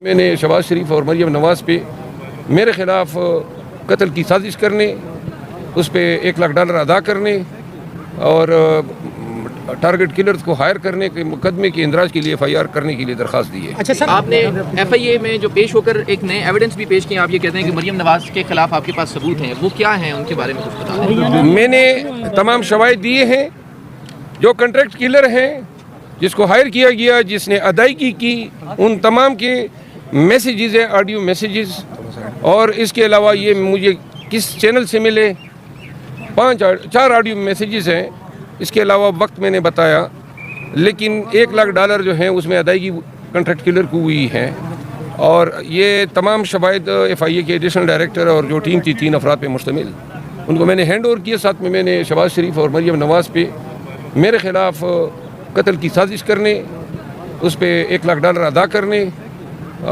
میں نے شہباز شریف اور مریم نواز پہ میرے خلاف قتل کی سازش کرنے، اس پہ $1,00,000 ادا کرنے اور ٹارگٹ کلرز کو ہائر کرنے کے مقدمے کے اندراج کے لیے FIR کرنے کے لیے درخواست دی ہے۔ اچھا سر، آپ نے FIA میں جو پیش ہو کر ایک نئے ایویڈنس بھی پیش کیے، آپ یہ کہتے ہیں کہ مریم نواز کے خلاف آپ کے پاس ثبوت ہیں، وہ کیا ہیں؟ ان کے بارے میں کچھ بتا دیں۔ میں نے تمام شواہد دیے ہیں۔ جو کنٹریکٹ کلر ہیں، جس کو ہائر کیا گیا، جس نے ادائیگی کی، ان تمام کے میسیجز ہیں، آڈیو میسیجز، اور اس کے علاوہ یہ مجھے کس چینل سے ملے، 4 آڈیو میسیجز ہیں۔ اس کے علاوہ وقت میں نے بتایا، لیکن $1,00,000 جو ہیں اس میں ادائیگی کنٹریکٹ کلر کو ہوئی ہے، اور یہ تمام شواہد FIA کے ایڈیشنل ڈائریکٹر اور جو ٹیم تھی 3 افراد پہ مشتمل، ان کو میں نے ہینڈ اوور کیا۔ ساتھ میں نے شہباز شریف اور مریم نواز پہ میرے خلاف قتل کی سازش کرنے، اس پہ $1,00,000 ادا کرنے